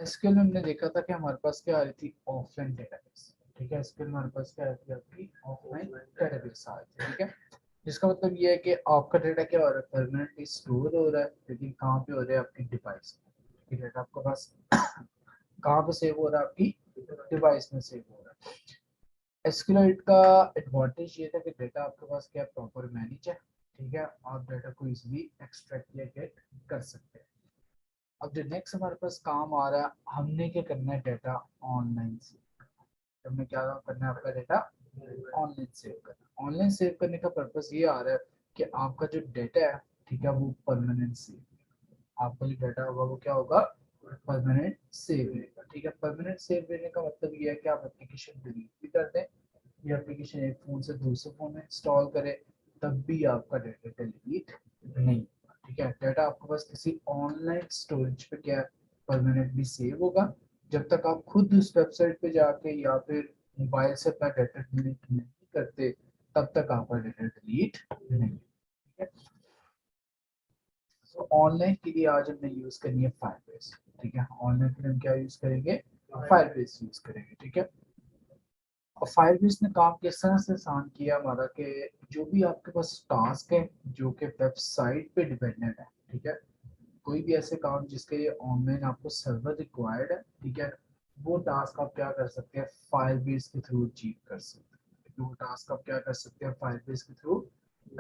SQL में हमने देखा था कि हमारे पास क्या आ रही थी, ऑफलाइन डेटाबेस। ठीक है, एसक्यूएल में हमारे पास क्या आ रही थी, आपकी ऑफलाइन डेटाबेस आ रही थी। ठीक है, जिसका मतलब ये है कि आपका डेटा क्या हो रहा है, परमानेंटली स्टोर हो रहा है, लेकिन कहाँ पे हो रहा है, आपकी डिवाइस पे। डेटा आपके पास कहाँ पे सेव हो रहा है, आपकी डिवाइस में सेव हो रहा है। एसक्यूएल का एडवांटेज ये था कि डेटा आपके पास क्या प्रॉपर मैनेज है। ठीक है, आप डेटा को इजीली एक्सट्रैक्ट या गेट कर सकते हैं। अब जो नेक्स्ट हमारे पास काम आ रहा है, हमने क्या करना है, डेटा ऑनलाइन से। हमने क्या करना है, आपका डेटा ऑनलाइन सेव करना। ऑनलाइन सेव करने का पर्पस ये आ रहा है कि आपका जो डेटा है, ठीक है, वो परमानेंट सेव, आपका जो डाटा होगा वो क्या होगा, परमानेंट सेव रहेगा। ठीक है, परमानेंट सेव रहने का मतलब ये है कि आप एप्लीकेशन डिलीट भी कर दें, ये एप्लीकेशन एक फोन से दूसरे फोन में इंस्टॉल करें, तब भी आपका डाटा डिलीट नहीं होगा। ठीक है, डाटा आपके पास किसी ऑनलाइन स्टोरेज पे क्या परमानेंटली सेव होगा। जब तक आप खुद उस वेबसाइट पे जाके या फिर मोबाइल से अपना डाटा डिलीट नहीं करते, तब तक आपका डाटा डिलीट नहीं। ठीक है, तो ऑनलाइन के लिए आज हमने यूज करनी है फायरबेस। ठीक है, ऑनलाइन के लिए हम क्या यूज करेंगे, फायरबेस यूज करेंगे। ठीक है, और फायरबेस ने काम किस तरह से आसान किया हमारा कि जो भी आपके पास टास्क है जो कि वेबसाइट पे डिपेंडेंट है, ठीक है, कोई भी ऐसे काम जिसके लिए ऑनलाइन आपको सर्वर रिक्वायर्ड है, ठीक है, वो टास्क आप क्या कर सकते हैं, फायरबेस के थ्रू अचीव कर सकते हैं। वो टास्क आप क्या कर सकते हैं, फायरबेस के थ्रू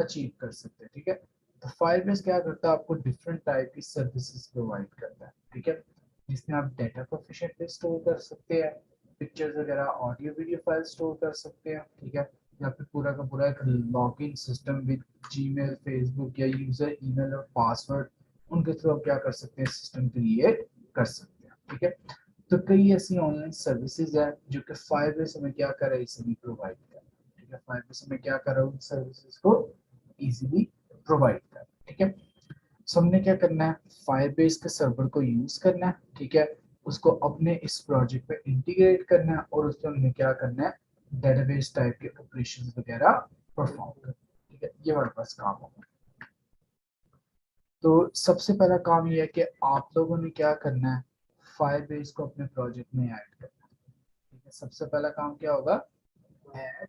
अचीव कर सकते हैं। ठीक है, तो फायरबेस क्या करता है, आपको डिफरेंट टाइप की सर्विसेज प्रोवाइड करता है। ठीक है, जिसमें आप डाटा को एफिशिएंटली स्टोर कर सकते हैं, पिक्चर्स वगैरह, ऑडियो वीडियो फाइल स्टोर कर सकते हैं। ठीक है, या फिर पूरा का पूरा एक login system with Gmail, Facebook या यूजर ईमेल और पासवर्ड, उनके थ्रू आप क्या कर सकते हैं, सिस्टम क्रिएट कर सकते हैं। ठीक है, तो कई ऐसी ऑनलाइन सर्विसेज है जो कि फायरबेस हमें क्या कर रहा है, इजीली प्रोवाइड कर रहा है। ठीक है, फायरबेस हमें क्या कर रहा है, उन सर्विसेज को इजीली प्रोवाइड कर रहा है। ठीक है, सो हमने क्या करना है, फायरबेस के सर्वर को यूज करना है। ठीक है, उसको अपने इस प्रोजेक्ट पे इंटीग्रेट करना है और उसमें हमने क्या करना है, डेटाबेस टाइप के ऑपरेशंस वगैरह परफॉर्म करना है। ठीक है, ये हमारे पास काम होगा। तो सबसे पहला काम ये है कि आप लोगों ने क्या करना है, फायरबेस को अपने प्रोजेक्ट में ऐड करना है। ठीक है, सबसे पहला काम क्या होगा, add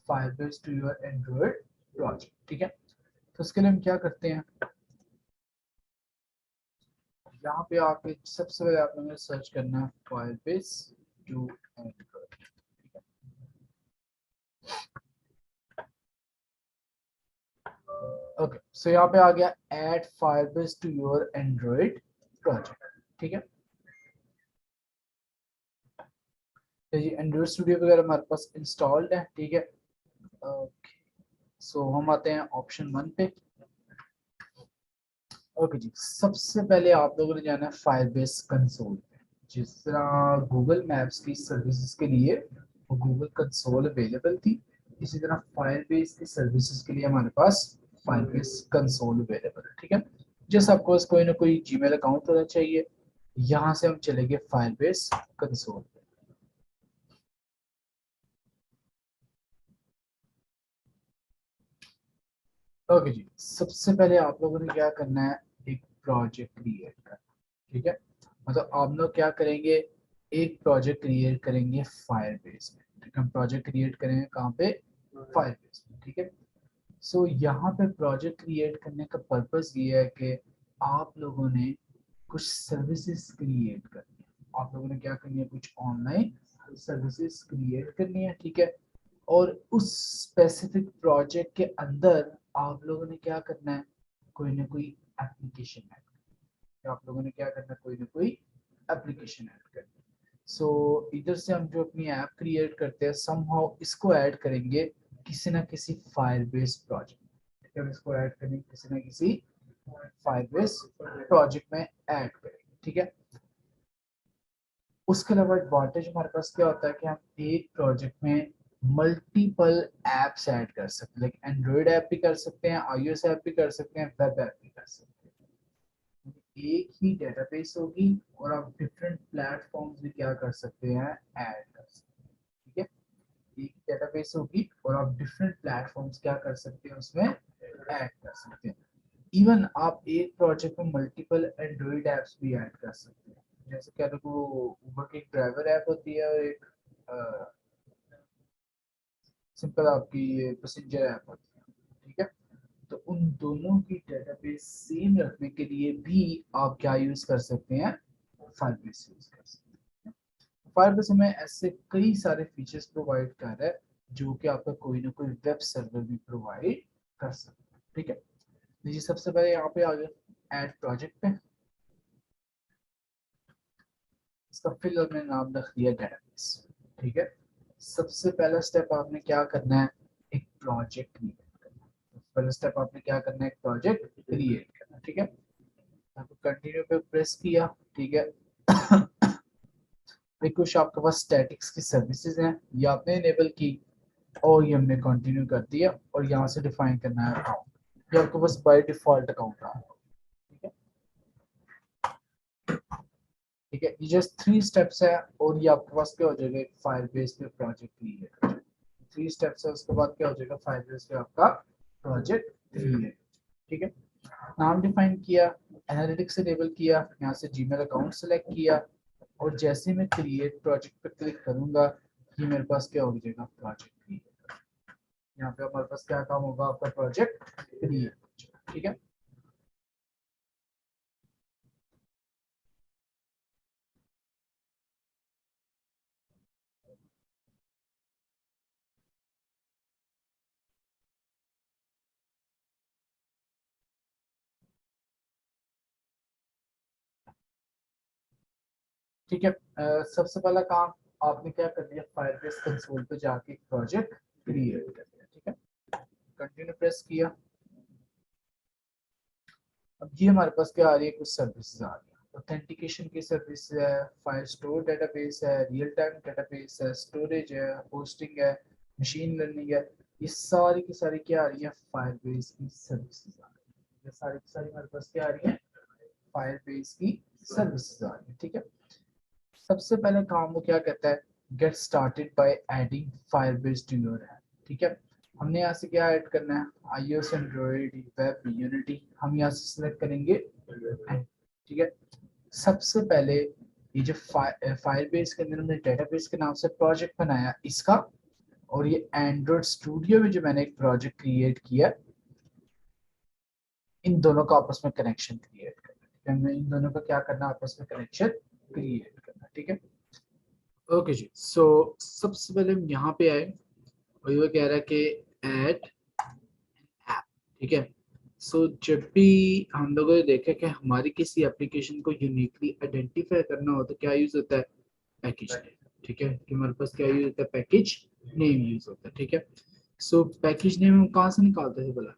Firebase to your Android project. ठीक है, तो उसके लिए हम क्या करते हैं, यहाँ पे आके सबसे पहले आप लोगों ने सर्च करना है Firebase to Android. Okay, so यहाँ पे आ गया add Firebase to your Android project. ठीक है, तो ये एंड्रॉइड स्टूडियो वगैरह हमारे पास इंस्टॉल्ड है। ठीक है, ओके, सो हम आते हैं ऑप्शन 1 पे। ओके जी, सबसे पहले आप लोगों ने जाना है फायरबेस कंसोल पे। जिस तरह गूगल मैप्स की सर्विसेज के लिए वो गूगल कंसोल अवेलेबल थी, इसी तरह फायरबेस की सर्विसेज के लिए हमारे पास फायरबेस कंसोल अवेलेबल है। ठीक है, जैसे आपको बस कोई ना कोई जीमेल अकाउंट होना चाहिए। यहाँ से हम चलेंगे फायरबेस कंसोल पे। ओके जी, सबसे पहले आप लोगों ने क्या करना है, एक प्रोजेक्ट क्रिएट करना। ठीक है, मतलब आप लोग क्या करेंगे, एक प्रोजेक्ट क्रिएट करेंगे फायरबेस में। ठीक है, हम प्रोजेक्ट क्रिएट करेंगे कहाँ पे, फायरबेस में। ठीक है, सो यहाँ पे प्रोजेक्ट क्रिएट करने का पर्पस ये है कि आप लोगों ने कुछ सर्विसेज क्रिएट करनी है। आप लोगों ने क्या करनी है, कुछ ऑनलाइन सर्विसेज क्रिएट करनी है। ठीक है, और उस स्पेसिफिक प्रोजेक्ट के अंदर आप लोगों ने क्या करना है, कोई ना कोई एप्लीकेशन ऐड करना है। आप लोगों ने क्या करना है, कोई ना कोई एप्लीकेशन ऐड करनी है। सो इधर से हम जो अपनी ऐप क्रिएट करते हैं, समहाउ इसको ऐड करेंगे किसी ना किसी फायरबेस प्रोजेक्ट। ठीक है, हम इसको ऐड करेंगे किसी ना किसी फायरबेस प्रोजेक्ट में ऐड करेंगे। ठीक है, उसके अलावा एडवांटेज हमारे पास क्या होता है कि हम एक प्रोजेक्ट में मल्टीपल एप्स ऐड कर सकते हैं, लाइक एंड्रॉइड ऐप भी कर सकते हैं, आईओएस ऐप भी कर सकते हैं, वेब ऐप भी कर सकते हैं। एक ही डेटाबेस होगी और आप डिफरेंट प्लेटफॉर्म्स भी क्या कर सकते हैं, ऐड कर सकते हैं। ठीक है, एक डेटाबेस होगी और आप डिफरेंट प्लेटफॉर्म्स क्या कर सकते हैं, उसमें ऐड कर सकते हैं। इवन आप एक प्रोजेक्ट में मल्टीपल एंड्रॉइड ऐप्स भी ऐड कर सकते हैं। जैसे कह लो वो उबर की एक ड्राइवर ऐप होती है और एक सिंपल आपकी पैसेंजर ऐप होती है, ठीक है। तो उन दोनों की डेटाबेस सेम रखने के लिए भी आप क्या यूज कर सकते हैं, फायरबेस यूज कर सकते हैं। फायरबेस हमें ऐसे कई सारे फीचर्स प्रोवाइड कर रहा है जो कि आपका कोई ना कोई वेब सर्वर भी प्रोवाइड कर सकता है, ठीक है। देखिए सबसे पहले यहाँ पे आ गया ऐड प्रोजेक्ट पे, इसका फिल मैंने नाम रख दिया डेटाबेस, ठीक है। सबसे पहला स्टेप आपने क्या करना है, एक प्रोजेक्ट क्रिएट करना है। पहला स्टेप आपने क्या करना है, एक प्रोजेक्ट क्रिएट करना, ठीक है। कंटिन्यू पे प्रेस किया, ठीक है। कुछ आपके पास स्टैटिक्स की सर्विसेज हैं, ये आपने इनेबल की और ये हमने कंटिन्यू कर दिया और यहाँ से डिफाइन करना है अकाउंट, ये आपके पास बाय डिफॉल्ट अकाउंट आ, ठीक है। ठीक है, ये जस्ट 3 स्टेप्स है और ये आपके पास क्या हो जाएगा, एक फायरबेस पे प्रोजेक्ट क्रिएट। 3 स्टेप्स है, उसके बाद क्या हो जाएगा, फायरबेस पे आपका प्रोजेक्ट क्रिएट, ठीक है। नाम डिफाइन किया, एनालिटिक्स इनेबल किया, यहाँ से जीमेल अकाउंट सेलेक्ट किया और जैसे मैं क्रिएट प्रोजेक्ट पे क्लिक करूंगा ये मेरे पास क्या हो जाएगा, प्रोजेक्ट क्रिएट। यहाँ पे हमारे पास क्या काम होगा, आपका प्रोजेक्ट क्रिएट, ठीक है। ठीक है, सबसे पहला काम आपने क्या कर दिया, फायरबेस कंसोल पे जाके एक प्रोजेक्ट क्रिएट कर दिया, ठीक है। कंटिन्यू प्रेस किया, अब ये हमारे पास क्या आ रही है, कुछ सर्विसेज आ रही है। ऑथेंटिकेशन की सर्विस है, फाइल स्टोर डेटाबेस है, रियल टाइम डेटाबेस है, स्टोरेज है, होस्टिंग है, मशीन लर्निंग है। ये सारी की सारी क्या आ रही है, फायरबेस की सर्विसेज आ रही है। ये सारी की सारी हमारे पास क्या आ रही है, फायरबेस की सर्विसेज आ रही है, ठीक है। सबसे पहले काम वो क्या कहता है, get started by adding Firebase to your app, ठीक है। हमने यहाँ से क्या ऐड करना है, iOS, एंड्रॉइड, वेब, यूनिटी, हम यहाँ से सिलेक्ट करेंगे, ठीक है। सबसे पहले ये जो फायरबेस के अंदर हमने डेटाबेस के नाम से प्रोजेक्ट बनाया इसका, और ये एंड्रॉइड स्टूडियो में जो मैंने एक प्रोजेक्ट क्रिएट किया, इन दोनों का आपस में कनेक्शन क्रिएट करना, हमें इन दोनों का क्या करना, आपस में कनेक्शन क्रिएट करना, ठीक है। ओके जी, सो सबसे पहले हम यहाँ पे आए और ये कह रहा है कि ऐड ऐप, ठीक है। सो जब भी हम लोगों ने देखा कि हमारी किसी एप्लीकेशन को यूनिकली आइडेंटिफाई करना हो तो क्या यूज होता है, पैकेज नेम, ठीक है। कि हमारे पास क्या यूज होता है, पैकेज नेम यूज होता है, ठीक है। सो पैकेज नेम हम कहाँ से निकालते थे बोला,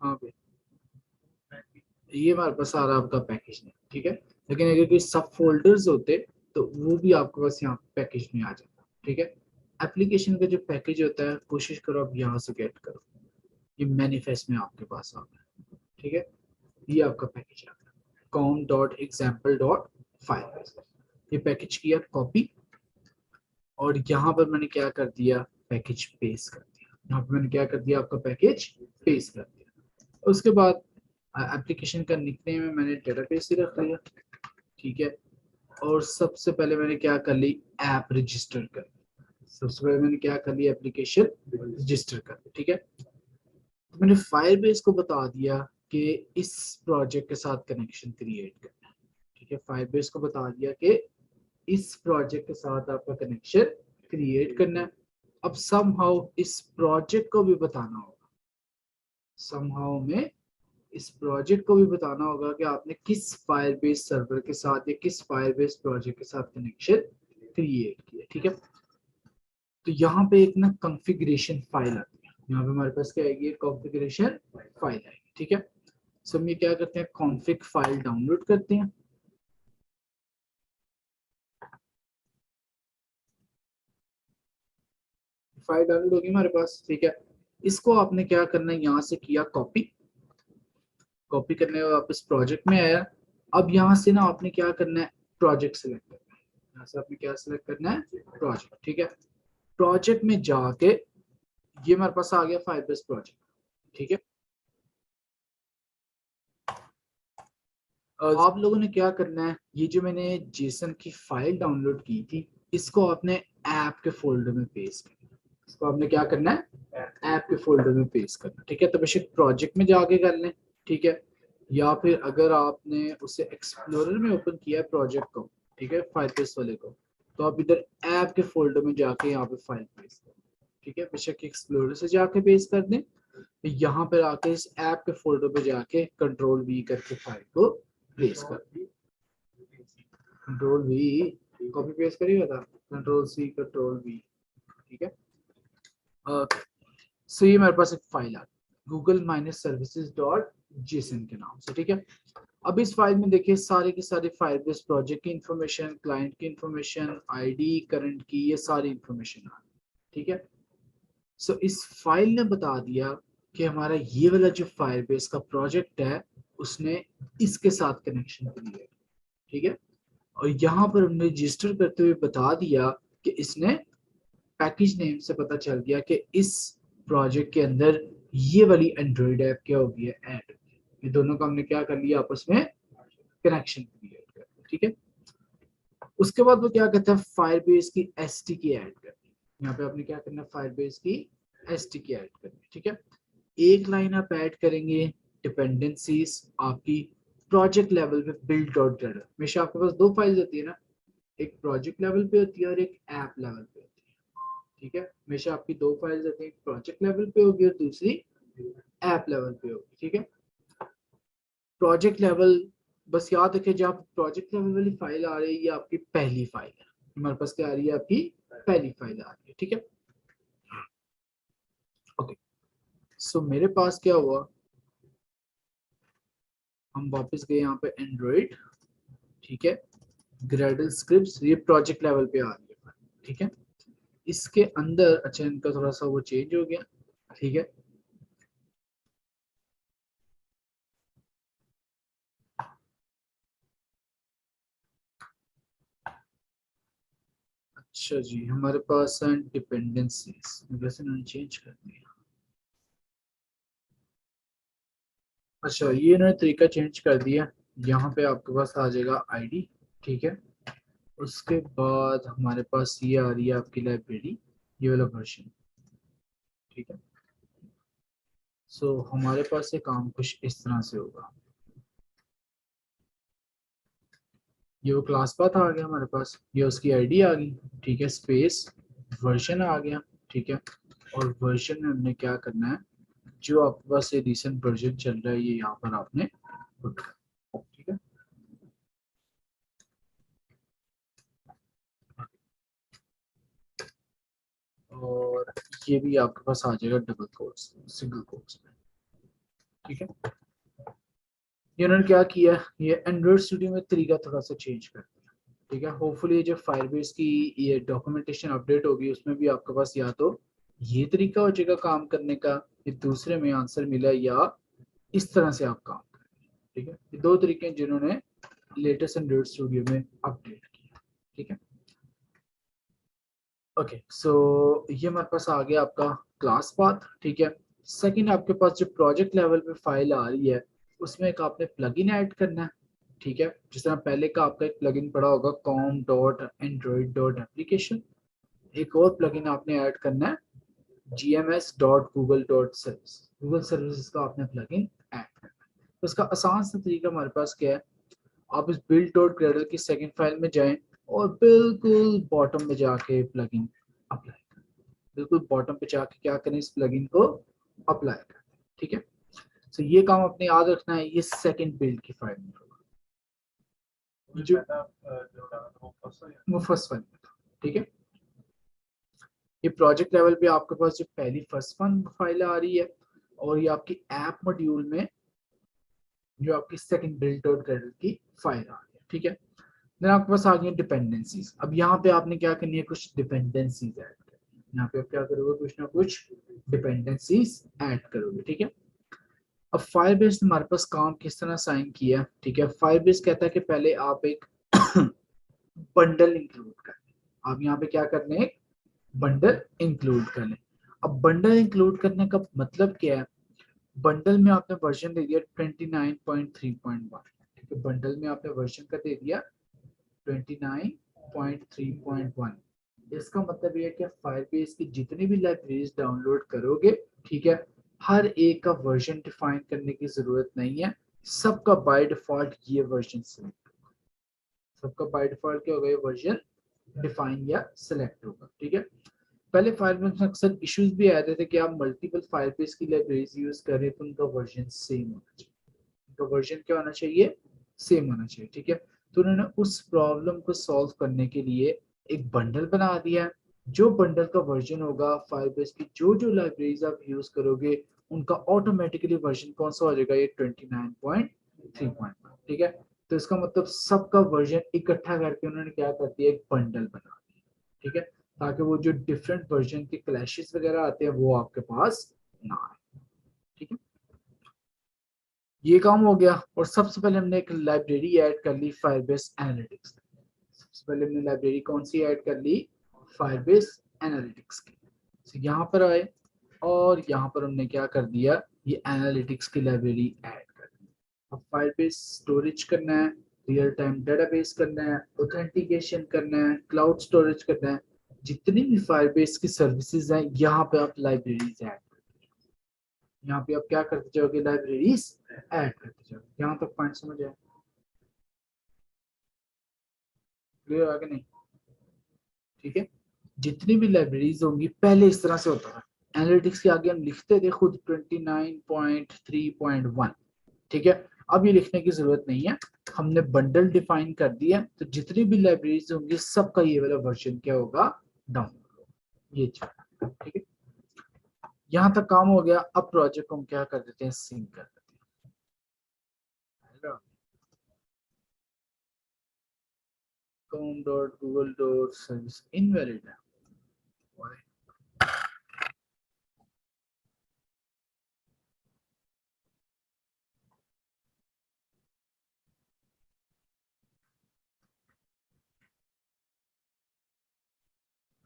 हाँ पे, ये हमारे पास सारा आपका पैकेज नेम, ठीक है। लेकिन अगर कोई सब फोल्डर्स होते तो वो भी आपके पास यहाँ पैकेज में आ जाता, ठीक है। एप्लीकेशन का जो पैकेज होता है कोशिश करो आप यहाँ से गेट करो, ये मैनिफेस्ट में आपके पास आ गया, ठीक है। ये आपका पैकेज आ गया, com.example.file, ये पैकेज किया कॉपी और यहाँ पर मैंने क्या कर दिया, पैकेज पेस्ट कर दिया। यहाँ पर मैंने क्या कर दिया, आपका पैकेज पेस्ट कर दिया। उसके बाद एप्लीकेशन का निकनेम में मैंने डेटाबेस ही रख लिया, ठीक है। और सबसे पहले मैंने क्या कर ली, ऐप रजिस्टर कर ली। सबसे पहले मैंने क्या कर लिया, एप्लीकेशन रजिस्टर कर ली, ठीक है। तो मैंने फायरबेस को बता दिया कि इस प्रोजेक्ट के साथ कनेक्शन क्रिएट करना है, ठीक है। फायरबेस को बता दिया कि इस प्रोजेक्ट के साथ आपका कनेक्शन क्रिएट करना है। अब समहाउ इस प्रोजेक्ट को भी बताना होगा, समहाउ में इस प्रोजेक्ट को भी बताना होगा कि आपने किस फायरबेस सर्वर के साथ या किस फायरबेस प्रोजेक्ट के साथ कनेक्शन क्रिएट किया, ठीक है। तो यहाँ पे एक ना कॉन्फ़िगरेशन फाइल आती है, यहाँ पे हमारे पास क्या आएगी, कॉन्फ़िगरेशन फाइल आएगी, ठीक है। सो हम ये क्या करते हैं, कॉन्फ़िग फाइल डाउनलोड करते हैं। फाइल डाउनलोड होगी हमारे पास, ठीक है। इसको आपने क्या करना है, यहाँ से किया कॉपी, कॉपी करने के बाद वापस प्रोजेक्ट में आया। अब यहाँ से ना आपने क्या करना है, प्रोजेक्ट सेलेक्ट करना है। यहाँ से आपने क्या सेलेक्ट करना है, प्रोजेक्ट, ठीक है। प्रोजेक्ट में जाके ये हमारे पास आ गया फाइबर्स प्रोजेक्ट, ठीक है। आप लोगों ने क्या करना है, ये जो मैंने जेसन की फाइल डाउनलोड की थी, इसको आपने ऐप के फोल्डर में पेस्ट करना है। इसको आपने क्या करना है, ऐप के फोल्डर में पेस्ट करना है, ठीक है। तो बेशक प्रोजेक्ट में जाके कर लें, ठीक है, या फिर अगर आपने उसे एक्सप्लोरर में ओपन किया है प्रोजेक्ट को, ठीक है, फाइलबेस वाले को, तो आप इधर ऐप के फोल्डर में जाके यहाँ पे फाइल पेस्ट करें, ठीक है। बेशक एक्सप्लोरर से जाके पेस्ट कर दें, यहाँ पर आके इस ऐप के फोल्डर पे जाके कंट्रोल वी करके फाइल को प्लेस कर दी। कंट्रोल वी कॉपी पेस्ट करिएगा था, कंट्रोल सी कंट्रोल वी, ठीक है। सो ये मेरे पास एक फाइल आ गई Google minus services dot JSON के नाम से, ठीक है। अब इस फाइल में देखिए सारे की सारी फाइलबेस प्रोजेक्ट की इंफॉर्मेशन, क्लाइंट की इंफॉर्मेशन, आईडी करंट की, ये सारी इंफॉर्मेशन आ गई, ठीक है। सो इस फाइल ने बता दिया कि हमारा ये वाला जो फायरबेस का प्रोजेक्ट है उसने इसके साथ कनेक्शन किया है, ठीक है। और यहाँ पर हमने रजिस्टर करते हुए बता दिया कि इसने पैकेज नेम से पता चल गया कि इस प्रोजेक्ट के अंदर ये वाली एंड्रॉइड ऐप क्या हो गई है, ऐड। ये दोनों का हमने क्या कर लिया, आपस में कनेक्शन क्रिएट कर दिया, ठीक है। उसके बाद वो क्या कहता है, फायरबेस की एसटीके ऐड करनी। यहाँ पे आपने क्या करना है, फायरबेस की एसटीके ऐड करनी, ठीक है। एक लाइन आप ऐड करेंगे डिपेंडेंसीज आपकी प्रोजेक्ट लेवल पे बिल्ड डॉट जेडर। हमेशा आपके पास दो फाइल्स होती है ना, एक प्रोजेक्ट लेवल पे होती है और एक ऐप लेवल पे होती है, ठीक है। हमेशा आपकी दो फाइल्स होती है, एक प्रोजेक्ट लेवल पे होगी और दूसरी ऐप लेवल पे होगी, ठीक है। प्रोजेक्ट लेवल, बस याद रखिए जब प्रोजेक्ट लेवल वाली फाइल आ रही है ये आपकी पहली फाइल है, हमारे पास क्या आ रही है, आपकी पहली फाइल आ रही है, ठीक है। ओके, सो मेरे पास क्या हुआ, हम वापस गए यहाँ पे एंड्रॉइड, ठीक है, ग्रेडल स्क्रिप्ट्स, ये प्रोजेक्ट लेवल पे आ रही है, ठीक है। इसके अंदर अच्छा इनका थोड़ा सा वो चेंज हो गया, ठीक है। अच्छा जी, हमारे पास है डिपेंडेंसीज, वैसे इन्होंने चेंज कर दिया। अच्छा ये इन्होंने तरीका चेंज कर दिया, यहाँ पे आपके पास आ जाएगा आईडी, ठीक है। उसके बाद हमारे पास ये आ रही है आपकी लाइब्रेरी, ये वाला वर्जन, ठीक है। सो हमारे पास ये काम कुछ इस तरह से होगा, ये वो क्लास पाथ आ गया हमारे पास, ये उसकी आईडी आ गई, ठीक है, स्पेस वर्जन आ गया, ठीक है। और वर्जन में हमने क्या करना है, जो आपके पास ये रिसेंट वर्जन चल रहा है ये यहाँ पर आपने पुट करना, ठीक है। और ये भी आपके पास आ जाएगा डबल कोट्स, सिंगल कोट्स में, ठीक है। ये उन्होंने क्या किया, ये एंड्रॉइड स्टूडियो में तरीका थोड़ा सा चेंज कर दिया, ठीक है। होपफुली जो फायरबेस की ये डॉक्यूमेंटेशन अपडेट होगी उसमें भी आपके पास या तो ये तरीका हो जाएगा काम करने का, ये दूसरे में आंसर मिला, या इस तरह से आप काम करें, ठीक है। ये दो तरीके हैं जिन्होंने लेटेस्ट एंड्रॉइड स्टूडियो में अपडेट किया, ठीक है। ओके, सो ये हमारे पास आ गया आपका क्लास पाथ, ठीक है। सेकंड आपके पास जो प्रोजेक्ट लेवल पे फाइल आ रही है उसमें एक आपने प्लगइन ऐड करना है, ठीक है। जिस तरह पहले का आपका एक प्लगइन पड़ा होगा com dot Android dot application, एक और प्लगइन आपने ऐड करना है gms dot Google dot service, Google services का आपने प्लगइन ऐड करना है। तो इसका आसान सा तरीका हमारे पास क्या है, आप इस बिल्ड डॉट ग्रेडल की सेकंड फाइल में जाएं और बिल्कुल बॉटम में जाके प्लगइन अप्लाई करें, बिल्कुल बॉटम पे जाके क्या करें, इस प्लगइन को अप्लाई करें, ठीक है। तो ये काम अपने याद रखना है, ये सेकंड बिल्ड की फाइल में होगा, जो वो फर्स्ट फाइल में था, ठीक है। ये प्रोजेक्ट लेवल पे आपके पास जो पहली फर्स्ट वन फाइल आ रही है, और ये आपकी ऐप मॉड्यूल में जो आपकी सेकंड बिल्ड डॉट ग्रेडल की फाइल आ रही है, ठीक है। देन आपके पास आ गई डिपेंडेंसीज। अब यहाँ पे आपने क्या करनी है, कुछ डिपेंडेंसीज ऐड करनी है, यहाँ पे आप क्या करोगे, कुछ ना कुछ डिपेंडेंसीज ऐड करोगे, ठीक है। अब फायरबेस ने हमारे पास काम किस तरह साइन किया, ठीक है। फायरबेस कहता है कि पहले आप एक बंडल इंक्लूड कर लें, आप यहाँ पे क्या करने, एक बंडल इंक्लूड कर लें। अब बंडल इंक्लूड करने का मतलब क्या है, बंडल में आपने वर्जन दे दिया 29.3.1, कि बंडल में आपने वर्जन का दे दिया 29.3.1। इसका मतलब ये है कि फायरबेस की जितनी भी लाइब्रेरीज डाउनलोड करोगे, ठीक है, हर एक का वर्जन डिफाइन करने की जरूरत नहीं है, सबका बाय डिफॉल्ट ये वर्जन सिलेक्ट, सबका बाय डिफॉल्ट क्या होगा, ये वर्जन डिफाइन या सिलेक्ट होगा, ठीक है। पहले फायरबेस में अक्सर इश्यूज भी आते थे कि आप मल्टीपल फायरबेस की लाइब्रेरीज यूज कर रहे हैं तो उनका वर्जन सेम होना चाहिए, उनका वर्जन क्या होना चाहिए, सेम होना चाहिए, ठीक है। तो उन्होंने उस प्रॉब्लम को सॉल्व करने के लिए एक बंडल बना दिया है। जो बंडल का वर्जन होगा फायरबेस की जो जो लाइब्रेरीज आप यूज करोगे उनका ऑटोमेटिकली वर्जन कौन सा हो जाएगा, ये 29.3.1, ठीक है। तो इसका मतलब सबका वर्जन इकट्ठा करके उन्होंने क्या कर दिया, एक बंडल बना दिया, ठीक है, ताकि वो जो डिफरेंट वर्जन के क्लैशेस वगैरह आते हैं वो आपके पास ना आए, ठीक है। ये काम हो गया। और सबसे पहले हमने एक लाइब्रेरी ऐड कर ली फायरबेस एनालिटिक्स। सबसे पहले हमने लाइब्रेरी कौन सी ऐड कर ली, फायरबेस एनालिटिक्स की। तो यहाँ पर आए और यहाँ पर हमने क्या कर दिया, ये एनालिटिक्स की लाइब्रेरी ऐड कर दी। अब फायरबेस स्टोरेज करना है, रियल टाइम डेटाबेस करना है, ऑथेंटिकेशन करना है, क्लाउड स्टोरेज करना है, जितनी भी फायरबेस की सर्विसेज हैं यहाँ पे आप लाइब्रेरीज ऐड, यहाँ पे आप क्या करते जाओगे, लाइब्रेरीज ऐड करते जाओगे। यहाँ तक पॉइंट समझ आए, क्लियर है कि नहीं, ठीक है। जितनी भी लाइब्रेरीज होंगी पहले इस तरह से होता था, एनालिटिक्स के आगे हम लिखते थे खुद 29.3.1, ठीक है। अब ये लिखने की जरूरत नहीं है, हमने बंडल डिफाइन कर दिया, तो जितनी भी लाइब्रेरीज होंगी सबका ये वाला वर्जन क्या होगा, डाउनलोड होगा, ये चीज, ठीक है। यहाँ तक काम हो गया। अब प्रोजेक्ट को हम क्या कर देते हैं, सिंक कर देते हैं। com.google.service invalid है।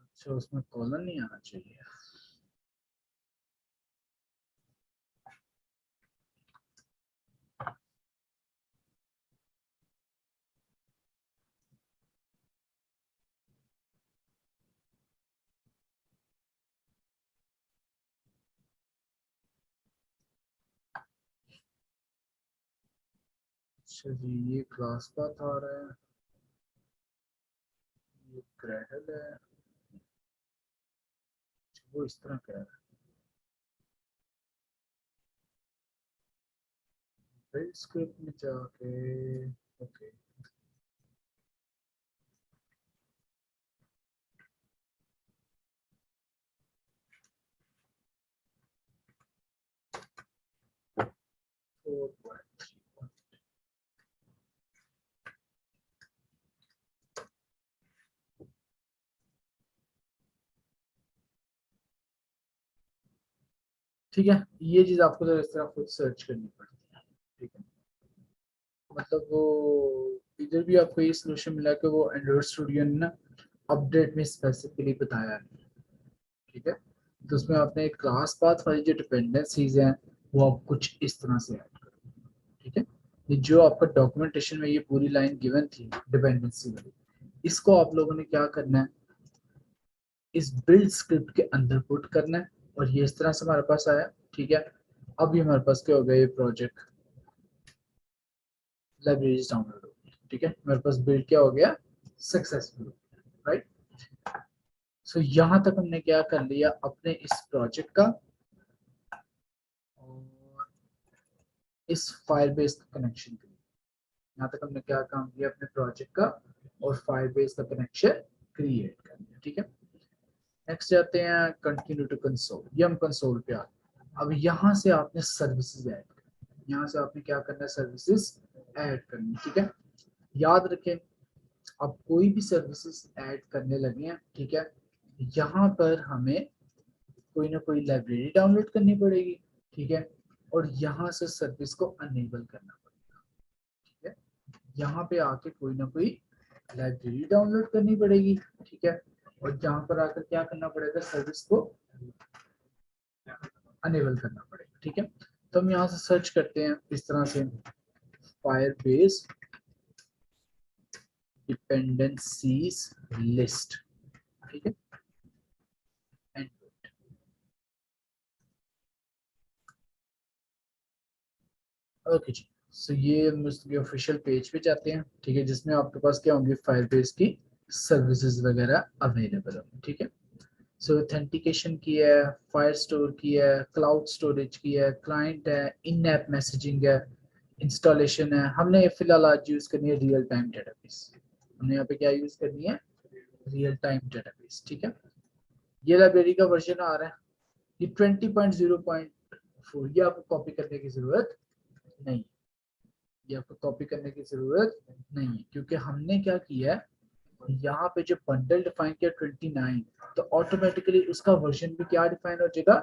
अच्छा, उसमें कॉलन नहीं आना चाहिए। अच्छा जी, ये क्लास पाथ आ रहा है, ये ग्रेडल है, वो इस तरह कह रहा है बिल्ड स्क्रिप्ट में जाके, ओके। ठीक है, ये चीज आपको तो इस तरह खुद सर्च करनी पड़ती है, ठीक है। मतलब वो इधर भी आपको ये सोल्यूशन मिला कि वो एंड्रॉइड स्टूडियो ने ना अपडेट में स्पेसिफिकली बताया है, ठीक है। तो उसमें आपने क्लास पाथ वाली जो डिपेंडेंसीज हैं वो आप कुछ इस तरह से ऐड करो, ठीक है। ये जो आपका डॉक्यूमेंटेशन में ये पूरी लाइन गिवन थी डिपेंडेंसी वाली, इसको आप लोगों ने क्या करना है, इस बिल्ड स्क्रिप्ट के अंदर पुट करना है। और ये इस तरह से हमारे पास आया, ठीक है। अब ये हमारे पास क्या हो गया, ये प्रोजेक्ट लाइब्रेरीज डाउनलोड हो गई, ठीक है। मेरे पास बिल्ड क्या हो गया, सक्सेसफुल, राइट। सो यहाँ तक हमने क्या कर लिया अपने इस प्रोजेक्ट का, और इस फायरबेस का कनेक्शन के लिए। यहाँ तक हमने क्या काम किया अपने प्रोजेक्ट का और फायरबेस का कनेक्शन क्रिएट कर दिया, ठीक है। नेक्स्ट जाते हैं कंटिन्यू टू कंसोल, ये हम कंसोल पे आ गए। अब यहाँ से आपने सर्विसेज ऐड करनी, यहाँ से आपने क्या करना है, सर्विसेज ऐड करनी, ठीक है। याद रखें, अब कोई भी सर्विसेज ऐड करने लगे हैं, ठीक है, यहाँ पर हमें कोई ना कोई लाइब्रेरी डाउनलोड करनी पड़ेगी, ठीक है। और यहाँ से सर्विस को अनेबल करना पड़ेगा, ठीक है। यहाँ पे आके कोई ना कोई लाइब्रेरी डाउनलोड करनी पड़ेगी, ठीक है। और यहाँ पर आकर क्या करना पड़ेगा, सर्विस को अनेबल करना पड़ेगा, ठीक है। तो हम यहाँ से सर्च करते हैं इस तरह से, Firebase dependencies list, ठीक है। ओके जी, सो ये हम उसके ऑफिशियल पेज पे जाते हैं, ठीक है, जिसमें आपके पास क्या होंगी, फायरबेस की सर्विसेज वगैरह अवेलेबल होंगी, ठीक है। सो ऑथेंटिकेशन की है, फायर स्टोर की है, क्लाउड स्टोरेज की है, क्लाइंट है, इन ऐप मैसेजिंग है, इंस्टॉलेशन है। हमने फिलहाल आज यूज करनी है रियल टाइम डेटाबेस। हमने यहाँ पे क्या यूज करनी है, रियल टाइम डेटाबेस, ठीक है। ये लाइब्रेरी का वर्जन आ रहा है, ये 20.0.4, ये आपको कॉपी करने की जरूरत नहीं, ये आपको कॉपी करने की जरूरत नहीं है, क्योंकि हमने क्या किया है, यहाँ पे जो बंडल डिफाइन किया 29, तो ऑटोमेटिकली उसका वर्जन भी क्या डिफाइन हो जाएगा,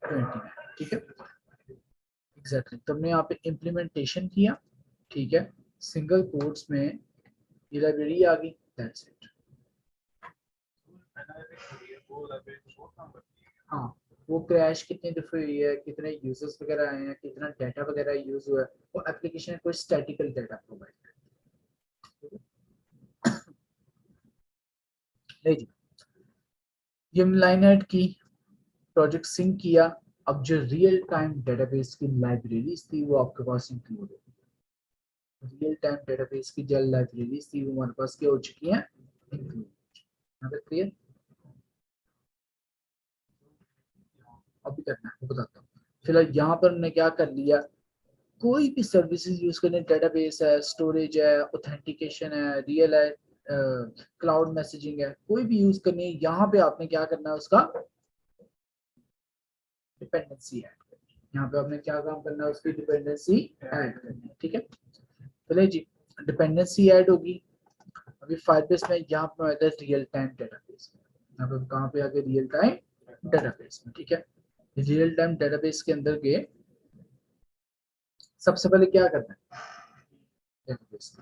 29, ठीक है। एग्जैक्टली, तो हमने यहाँ पे इम्प्लीमेंटेशन किया, ठीक है, सिंगल कोट्स में ये लाइब्रेरी आ गई, दैट्स इट। हाँ, वो क्रैश कितनी दफे हुई है, कितने यूजर्स वगैरह आए हैं, कितना डाटा वगैरह यूज हुआ है, वो एप्लीकेशन कोई स्टैटिकल डाटा प्रोवाइड करे जी। ये लाइन ऐड की, प्रोजेक्ट सिंक किया, अब जो रियल टाइम डेटाबेस की लाइब्रेरीज थी वो आपके पास इंक्लूड है। रियल टाइम डेटाबेस की जो लाइब्रेरीज थी वो हमारे पास क्या हो चुकी हैं, इंक्लूड। यहाँ पे क्लियर, अभी करना है वो बताता हूँ। फिलहाल यहाँ पर हमने क्या कर लिया, कोई भी सर्विसेज यूज करने, डेटाबेस है, स्टोरेज है, ऑथेंटिकेशन है, रियल है, क्लाउड मैसेजिंग है, कोई भी यूज करनी है, यहाँ पे आपने क्या करना है, उसका डिपेंडेंसी ऐड करनी है। यहाँ पे आपने क्या काम करना है, उसकी डिपेंडेंसी ऐड करनी है, ठीक है। चलिए जी, डिपेंडेंसी ऐड होगी। अभी फायरबेस में यहाँ पे आता है रियल टाइम डेटाबेस, यहाँ पे कहाँ पे आ गए, रियल टाइम डेटाबेस में, ठीक है। रियल टाइम डेटाबेस के अंदर गए, सबसे पहले क्या करना है, डेटाबेस,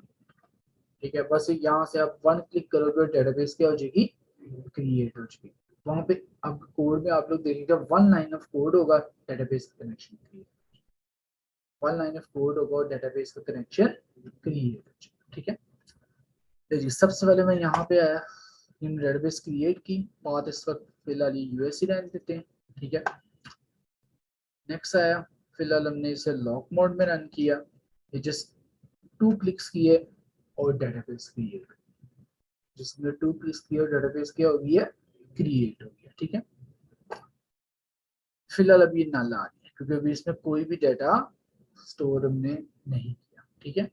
ठीक है। बस यहाँ से आप वन क्लिक करोगे, डेटाबेस क्या हो जाएगी, क्रिएट हो जाएगी। वहां पे अब कोड में आप लोग देखिएगा, वन लाइन ऑफ कोड होगा, डेटाबेस का connection create, one line of code होगा और डेटाबेस का कनेक्शन क्रिएट हो जाएगा, ठीक है। तो जी सबसे पहले मैं यहाँ पे आया, डेटाबेस क्रिएट की बात, इस वक्त फिलहाल ये यूएससी रहने देते हैं, ठीक है। नेक्स्ट आया, फिलहाल हमने इसे लॉक मोड में रन किया, ये जस्ट 2 क्लिक्स किए और डेटाबेस क्रिएट, जिसमें 2 क्लिक्स किए और डेटाबेस क्या हो गया, क्रिएट हो गया, ठीक है। फिलहाल अभी ये नल आ रही है, क्योंकि अभी इसमें कोई भी डाटा स्टोर हमने नहीं किया, ठीक है।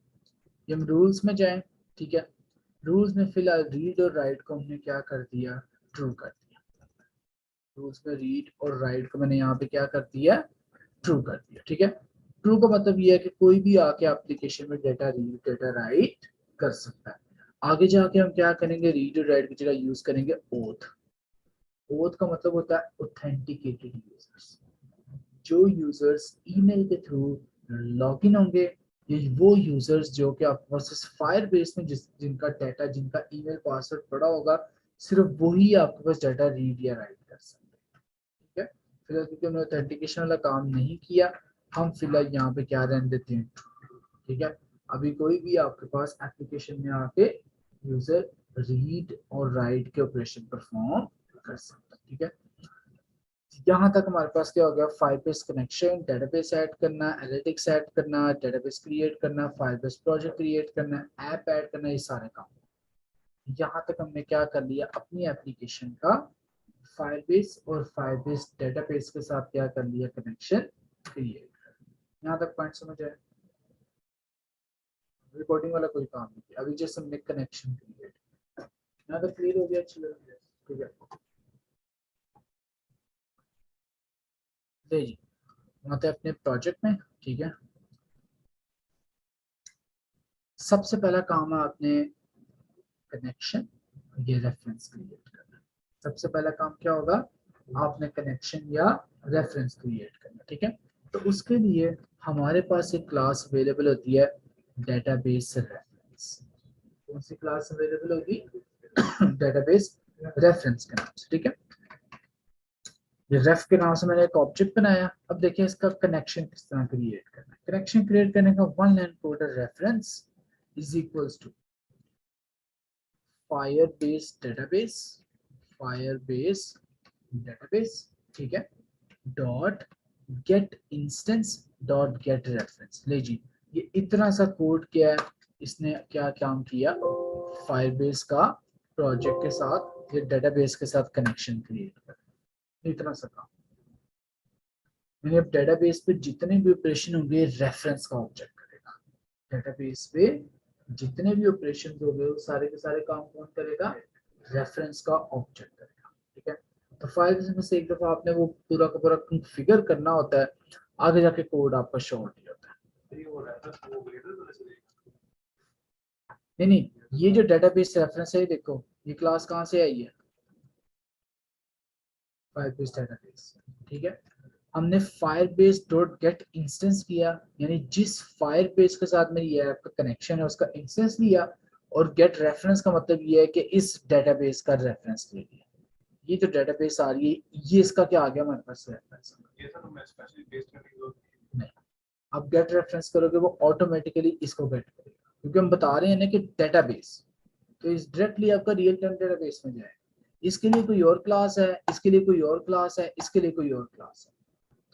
ये हम रूल्स में जाएं, ठीक है। रूल्स में फिलहाल रीड और राइट को हमने क्या कर दिया, ट्रू कर दिया। रूल्स में रीड और राइट को मैंने यहाँ पे क्या कर दिया, ट्रू कर दिया, ठीक है। ट्रू का मतलब ये है कि कोई भी आके एप्लीकेशन में डेटा रीड डेटा राइट कर सकता है। आगे जाके हम क्या करेंगे, रीड और राइट की जगह यूज करेंगे ओथ। ओथ का मतलब होता है ऑथेंटिकेटेड यूजर्स, जो यूजर्स ईमेल के थ्रू लॉगिन होंगे, ये वो यूजर्स जो कि आपके पास फायर बेस में जिनका डाटा, जिनका ईमेल पासवर्ड पड़ा होगा, सिर्फ वही आपके पास डाटा रीड या राइट कर सकते हैं, ठीक है। फिलहाल क्योंकि हमने ऑथेंटिकेशन वाला काम नहीं किया, हम फिलहाल यहाँ पे क्या रहने देते हैं, ठीक है। अभी कोई भी आपके पास एप्लीकेशन में आके यूजर रीड और राइट के ऑपरेशन परफॉर्म कर सकता है, ठीक है। यहाँ तक हमारे पास क्या हो गया, फाइरबेस कनेक्शन, डेटाबेस ऐड करना, एनालिटिक्स ऐड करना, डेटाबेस क्रिएट करना, फाइरबेस प्रोजेक्ट क्रिएट करना, ऐप ऐड करना, ये सारे काम। यहाँ तक हमने क्या कर लिया, अपनी एप्लीकेशन का फाइरबेस और फाइरबेस डेटाबेस के साथ क्या कर लिया, कनेक्शन क्रिएट। यहाँ तक पॉइंट समझ आए, रिकॉर्डिंग वाला कोई काम नहीं किया, अभी जैसे हमने कनेक्शन क्रिएट, यहाँ तक क्लियर हो गया, चलो ठीक है। जी आते हैं अपने प्रोजेक्ट में, ठीक है। सबसे पहला काम है आपने कनेक्शन, ये रेफरेंस क्रिएट करना। सबसे पहला काम क्या होगा, आपने कनेक्शन या रेफरेंस क्रिएट करना, ठीक है। तो उसके लिए हमारे पास एक क्लास अवेलेबल होती है, डेटाबेस रेफरेंस। कौन सी क्लास अवेलेबल होगी, डेटाबेस रेफरेंस के नाम से, ठीक है। ये रेफ के नाम से मैंने एक ऑब्जेक्ट बनाया। अब देखिए इसका कनेक्शन किस तरह क्रिएट करना है। कनेक्शन क्रिएट करने का one line code reference is equals to Firebase database, ठीक है, dot get instance dot get reference. ले जी, ये इतना सा कोड क्या है, इसने क्या काम किया, फायरबेस का प्रोजेक्ट के साथ, ये डेटाबेस के साथ कनेक्शन क्रिएट कर, इतना सा काम। मैंने अब डेटाबेस पे जितने भी ऑपरेशन होंगे रेफरेंस का ऑब्जेक्ट करेगा, डेटाबेस पे जितने भी ऑपरेशन होंगे वो सारे के सारे काम कौन करेगा, रेफरेंस का ऑब्जेक्ट करेगा, ठीक है। तो फाइल्स में से एक दफा आपने वो पूरा का पूरा कॉन्फ़िगर करना होता है, आगे जाके कोड आपका शॉर्ट ही होता है। नहीं नहीं, ये जो डेटाबेस रेफरेंस है, देखो ये क्लास कहाँ से आई है, फायरबेस डेटाबेस, ठीक है। हमने फायरबेस डॉट गेट इंस्टेंस किया, यानी जिस फायरबेस के साथ मेरी ऐप का कनेक्शन है उसका इंस्टेंस लिया, और गेट रेफरेंस का मतलब ये है कि इस डेटाबेस का रेफरेंस ले लिया। ये जो डेटाबेस आ रही है, ये इसका क्या आ गया हमारे पास रेफरेंस, नहीं। अब गेट रेफरेंस करोगे वो ऑटोमेटिकली इसको गेट करेगा, क्योंकि हम बता रहे हैं ना कि डेटाबेस, तो इस डायरेक्टली आपका रियल टाइम डेटाबेस में जाए। इसके लिए कोई और क्लास है, इसके लिए कोई और क्लास है, इसके लिए कोई और क्लास है,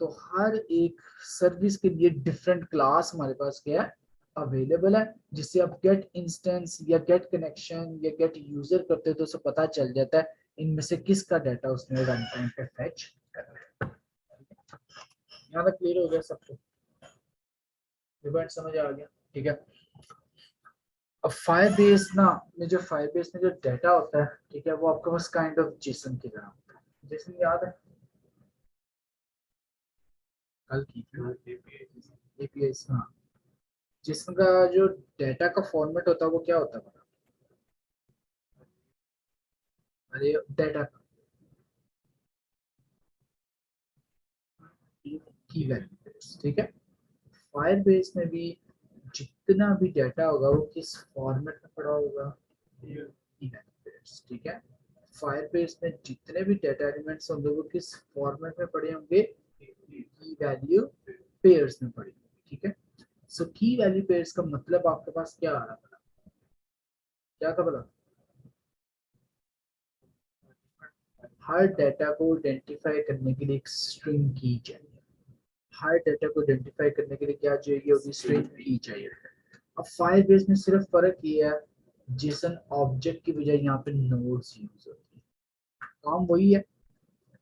तो हर एक सर्विस के लिए डिफरेंट क्लास हमारे पास क्या है, अवेलेबल है, जिससे आप गेट इंस्टेंस या गेट कनेक्शन या गेट यूजर करते हो तो उसे पता चल जाता है इनमें से किसका डाटा उसने रन टाइम पे फेच करना है। यहाँ तक क्लियर हो गया सबको, समझ आ गया, ठीक है। अब फायरबेस ना में जो फायरबेस में जो डाटा होता है, ठीक है, वो आपके पास काइंड ऑफ जेसन की तरह होता है। जेसन याद है, कल की एपीआई, हाँ, जिसका जो डाटा का फॉर्मेट होता है वो क्या होता है, अरे डाटा की वैल्यू, ठीक है। फायरबेस में भी जितना भी डाटा होगा वो किस फॉर्मेट में पड़ा होगा, की वैल्यू, ठीक है। फायरबेस में जितने भी डाटा एलिमेंट्स होंगे वो किस फॉर्मेट में पड़े होंगे, की वैल्यू पेयर्स में पड़े होंगे, ठीक है। सो की वैल्यू पेयर्स का मतलब आपके पास क्या आ रहा है, क्या था बोला, हर डाटा को आइडेंटिफाई करने के लिए एक स्ट्रिंग की चाहिए, हर डाटा को आइडेंटिफाई करने के लिए क्या चाहिए होगी, स्ट्रिंग की चाहिए। अब फायरबेस में सिर्फ फर्क ये है, जेसन ऑब्जेक्ट की बजाय यहाँ पे नोड्स यूज होती है, काम वही है,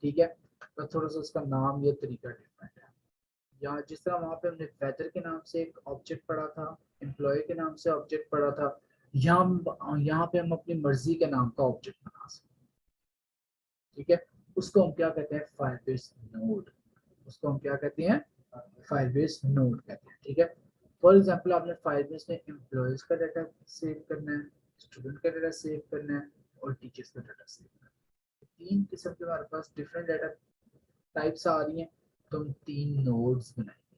ठीक है, बस थोड़ा सा उसका नाम या तरीका डिफरेंट है। यहाँ जिस तरह वहाँ पे हमने वेदर के नाम से एक ऑब्जेक्ट पढ़ा था, एम्प्लॉय के नाम से ऑब्जेक्ट पढ़ा था, यहाँ पे हम अपनी मर्जी के नाम का ऑब्जेक्ट बना सकते हैं, ठीक है। उसको हम क्या कहते हैं, फायरबेस नोड, उसको हम क्या कहते हैं, फायरबेस नोड कहते हैं, ठीक है। फॉर एग्जांपल आपने फायरबेस में एम्प्लॉयज का डाटा सेव करना है, स्टूडेंट का डाटा सेव करना है, और टीचर्स का डाटा सेव करना है। तीन किस्म के हमारे पास डिफरेंट डाटा टाइप्स आ रही हैं, तो हम तीन नोड्स बनाएंगे,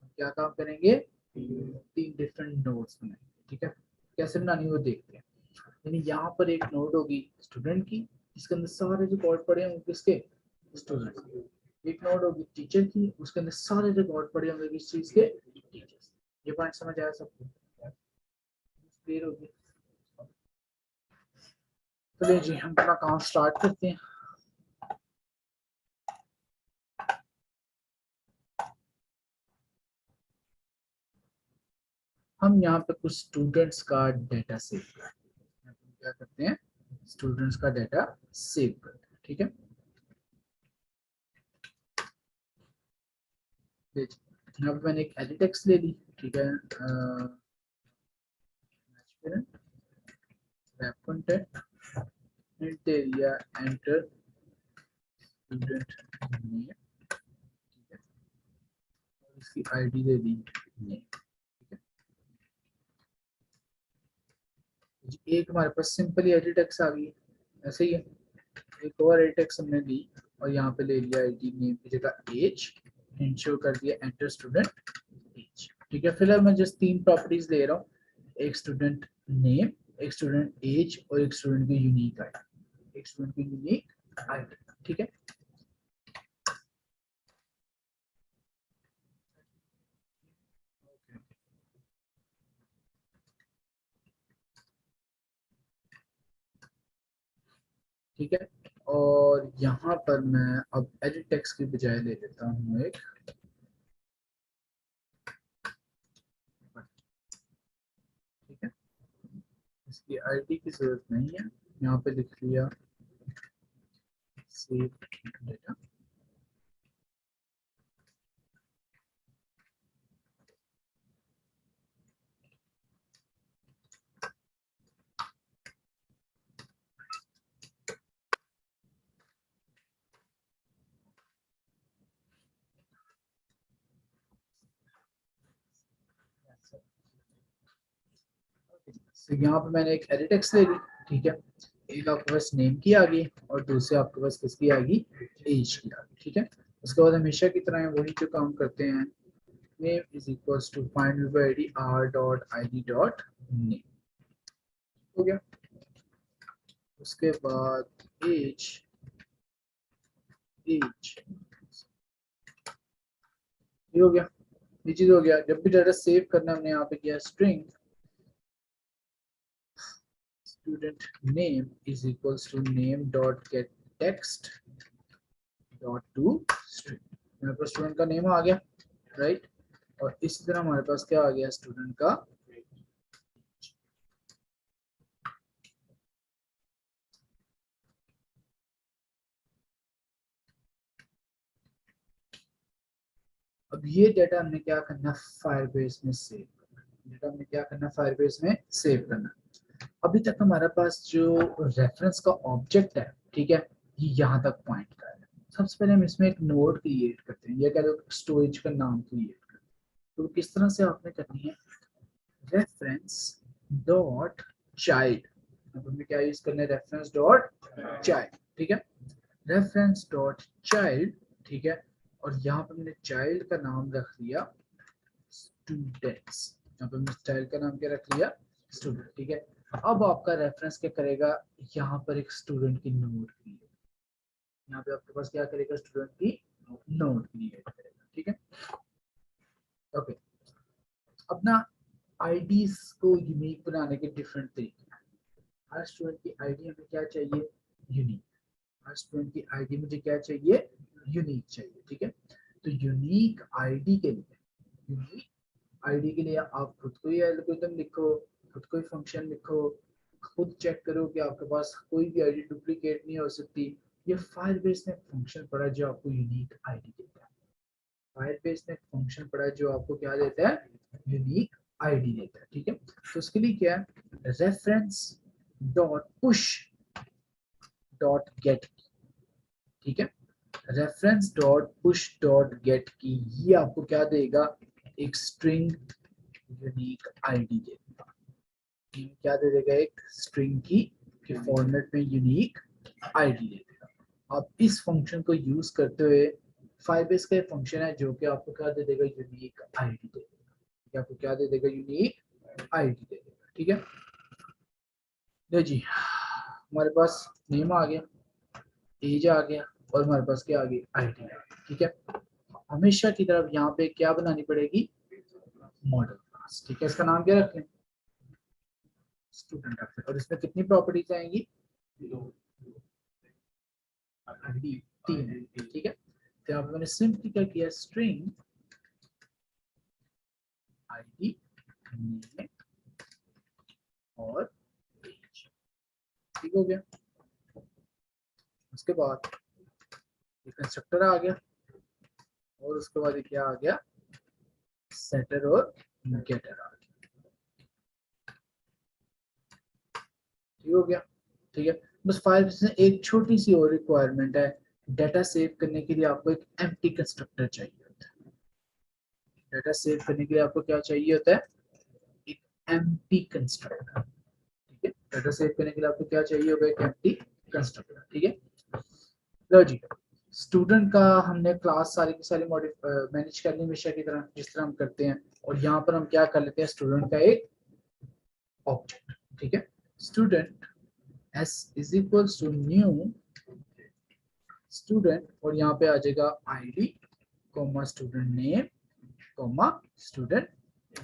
हम क्या काम करेंगे, तीन डिफरेंट नोड्स बनाएंगे, ठीक है। कैसे बनानी है वो देखते हैं। यानी यहाँ पर एक नोड होगी स्टूडेंट की, जिसके अंदर सारे रिकॉर्ड पड़े होंगे किसके, स्टूडेंट के। एक नोड होगी टीचर की, उसके अंदर सारे रिकॉर्ड पड़े होंगे किस चीज के, टीचर्स। ये पॉइंट समझ आया सबको, क्लियर होगी। चलिए जी, हम अपना काम स्टार्ट करते हैं। हम यहाँ पे कुछ स्टूडेंट्स का डाटा सेव करते हैं, क्या करते हैं, स्टूडेंट्स का डाटा सेव करते हैं, ठीक है। यहाँ पे मैंने एक एडिट टेक्स्ट ले ली, ठीक है, wrap content and दे दिया enter student name, ठीक है, और इसकी आईडी दे दी name, ठीक है। एक हमारे पास सिंपली एडिट टेक्स्ट आ गई, ऐसे ही है। एक और एडिट टेक्स्ट हमने दी और यहाँ पे ले लिया आईडी नेम की जगह एज, इंश्योर कर दिया एंटर स्टूडेंट एज, ठीक है। फिलहाल मैं जस्ट तीन प्रॉपर्टीज ले रहा हूँ, एक स्टूडेंट नेम, एक स्टूडेंट एज, और एक स्टूडेंट की यूनिक आईडी, एक स्टूडेंट की यूनिक आईडी, ठीक है। ठीक है। और यहाँ पर मैं अब एडिट टेक्स्ट की बजाय ले लेता हूँ एक, ठीक है, इसकी आईडी की जरूरत नहीं है, यहाँ पे लिख लिया सेव डेटा। तो यहाँ पे मैंने एक एडिट टेक्स्ट ले ली, ठीक है, एक आपके पास नेम की आ गई और दूसरे आपके पास किसकी आ गई, एज की आ गई, ठीक है। उसके बाद हमेशा की तरह वही जो काम करते हैं, name is equals to find by id r dot id dot name, हो गया। उसके बाद एज, एज ये हो गया, ये चीज हो गया। जब भी डाटा सेव करना हमने यहाँ पे किया string student name is equals to name dot get text dot to string, मेरे पास स्टूडेंट का नेम आ गया, राइट। और इसी तरह हमारे पास क्या आ गया, स्टूडेंट का अब ये डेटा हमने क्या करना, फायरबेस में सेव करना, डेटा हमने क्या करना, फायरबेस में सेव करना। अभी तक हमारे पास जो रेफरेंस का ऑब्जेक्ट है, ठीक है, ये यहाँ तक पॉइंट कर रहा है। सबसे पहले हम इसमें एक नोड क्रिएट करते हैं, या कह लो स्टोरेज का नाम क्रिएट करते हैं। तो किस तरह से आपने करनी है, रेफरेंस डॉट चाइल्ड, अब हमें क्या यूज करना है, रेफरेंस डॉट चाइल्ड, ठीक है, रेफरेंस डॉट चाइल्ड, ठीक है। और यहाँ पर मैंने चाइल्ड का नाम रख लिया स्टूडेंट्स, यहाँ पर मैंने चाइल्ड का नाम क्या रख लिया, स्टूडेंट, ठीक है। अब आपका रेफरेंस क्या करेगा, यहाँ पर एक स्टूडेंट की नोड क्रिएट, यहाँ पे आपके पास क्या करेगा, स्टूडेंट की नोड क्रिएट करेगा, ठीक है। ओके, अब ना आईडीज को यूनिक बनाने के डिफरेंट तरीके हैं। हर स्टूडेंट की आईडी हमें क्या चाहिए, यूनिक, हर स्टूडेंट की आईडी मुझे क्या चाहिए, यूनिक चाहिए, ठीक है। तो यूनिक आईडी के लिए, यूनिक आईडी के लिए आप खुद को ही एल्गोरिथम लिखो, खुद को ही फंक्शन लिखो, खुद चेक करो कि आपके पास कोई भी आईडी डुप्लीकेट नहीं हो सकती। ये फायरबेस में फंक्शन पड़ा जो आपको यूनिक आईडी देता है, फायरबेस में फंक्शन पड़ा जो आपको क्या देता है, यूनिक आईडी देता है, ठीक है। तो उसके लिए क्या है, reference dot push dot gate, ठीक है, reference dot push dot gate की, ये आपको क्या देगा, एक स्ट्रिंग यूनिक आईडी देगा, क्या दे देगा, एक स्ट्रिंग की के फॉर्मेट में यूनिक आईडी दे देगा। अब इस फंक्शन को यूज करते हुए फाइबेस का फंक्शन है जो कि आपको क्या दे देगा, यूनिक आईडी दे देगा, आपको क्या दे देगा, यूनिक आईडी दे देगा, ठीक है। लो जी, हमारे पास नेम आ गया, एज आ गया, और हमारे पास क्या आ गई, आईडी, ठीक है। हमेशा की तरफ यहाँ पे क्या बनानी पड़ेगी, मॉडल क्लास, ठीक है। इसका नाम क्या रखें, स्टूडेंट रखें, और इसमें कितनी प्रॉपर्टीज आएंगी, आईडी 3 है, ठीक है। तो यहाँ पे मैंने सिंपली क्या किया, स्ट्रिंग आईडी नेम और एज, ठीक हो गया। उसके बाद ये कंस्ट्रक्टर आ गया, और उसके बाद ये क्या आ गया, सेटर और गेटर आ गया, ठीक हो गया, ठीक है। बस फाइल में एक छोटी सी और रिक्वायरमेंट है, डाटा सेव करने के लिए आपको एक एम्प्टी कंस्ट्रक्टर चाहिए होता है। डाटा सेव करने के लिए आपको क्या चाहिए होता है, एक एम्प्टी कंस्ट्रक्टर, ठीक है। डाटा सेव करने के लिए आपको क्या चाहिए होगा, एक एम्प्टी कंस्ट्रक्टर, ठीक है। लो जी, स्टूडेंट का हमने क्लास सारी की सारी मैनेज कर ली हमेशा की तरह जिस तरह हम करते हैं, और यहाँ पर हम क्या कर लेते हैं, स्टूडेंट का एक ऑब्जेक्ट, ठीक है। Student s is equals to new student, और यहाँ पे आ जाएगा ID comma student name comma student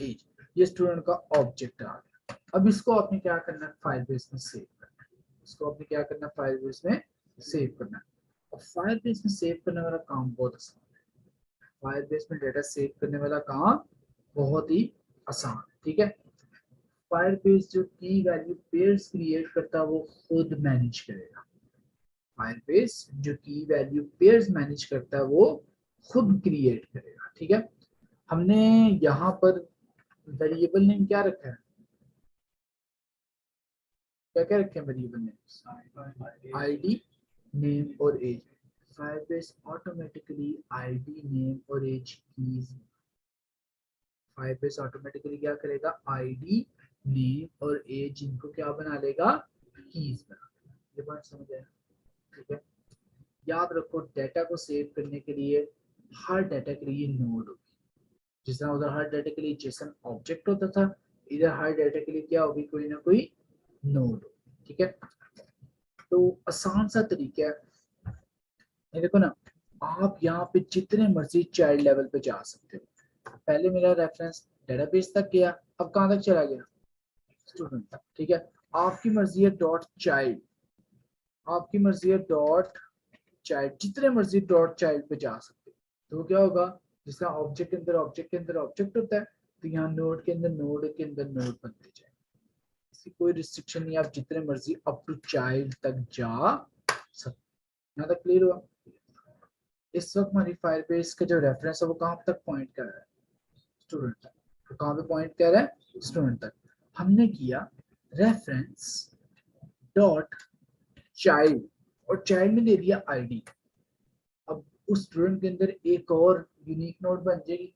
age, ये स्टूडेंट का ऑब्जेक्ट आ गया। अब इसको आपने क्या करना है, फाइल बेस में सेव करना है। इसको आपने क्या करना है, फायरबेस में सेव करना है। और फायरबेस में सेव करने वाला काम बहुत आसान है। फायरबेस में डेटा सेव करने वाला काम बहुत ही आसान है, ठीक है। फायरबेस जो की वैल्यू पेयर्स क्रिएट करता है वो खुद मैनेज करेगा। फायरबेस जो की वैल्यू पेयर्स मैनेज करता है वो खुद क्रिएट करेगा, ठीक है। हमने यहाँ पर वेरिएबल नेम क्या रखा है, क्या क्या रखे हैं वेरिएबल नेम, आईडी, नेम और age. Firebase automatically ID, name और एज कीज, फायरबेस ऑटोमेटिकली क्या करेगा, आईडी, नेम और एज इनको क्या बना लेगा, कीज बना लेगा। ये बात समझ आया, ठीक है। याद रखो डेटा को सेव करने के लिए हर डेटा के लिए नोड होगी। जिस तरह उधर हर डेटा के लिए जेसन ऑब्जेक्ट होता था, इधर हर डेटा के लिए क्या होगी, कोई ना कोई नोड, ठीक है। तो आसान सा तरीका है, ये देखो ना, आप यहाँ पे जितने मर्जी चाइल्ड लेवल पे जा सकते हो। पहले मेरा रेफरेंस डेटाबेस तक गया, अब कहाँ तक चला गया, स्टूडेंट तक, ठीक है। आपकी मर्जी है डॉट चाइल्ड, आपकी मर्जी है डॉट चाइल्ड, जितने मर्जी डॉट चाइल्ड पे जा सकते हो। तो क्या होगा, जिसका ऑब्जेक्ट के अंदर ऑब्जेक्ट के अंदर ऑब्जेक्ट होता है, तो यहाँ नोड के अंदर नोड के अंदर नोड बनते जाए, इसकी कोई रिस्ट्रिक्शन नहीं, आप जितने मर्जी अप टू चाइल्ड तक जा सकते। यहाँ तक क्लियर हुआ। इस वक्त हमारी फायरबेस का जो रेफरेंस है वो कहाँ तक पॉइंट कर रहा है, स्टूडेंट तक। तो कहाँ पे पॉइंट कर रहा है, स्टूडेंट तक। हमने किया रेफरेंस डॉट चाइल्ड और चाइल्ड में दे दिया आईडी। अब उस स्टूडेंट के अंदर एक और यूनिक नोड बन जाएगी,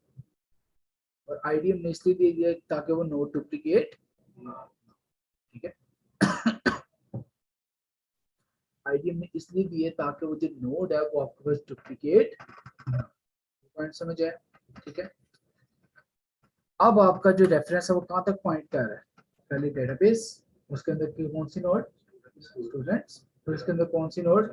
और आईडी हमने इसलिए दे दिया ताकि वो नोड डुप्लीकेट, ठीक है। आईडी हमने इसलिए दी है ताकि वो जो नोड है वो आपके पास डुप्लीकेट, पॉइंट समझ आया, ठीक है। अब आपका जो रेफरेंस है वो कहाँ तक पॉइंट कर रहा है, पहले डेटाबेस, उसके अंदर की कौन सी नोड, स्टूडेंट्स, फिर उसके अंदर कौन सी नोड,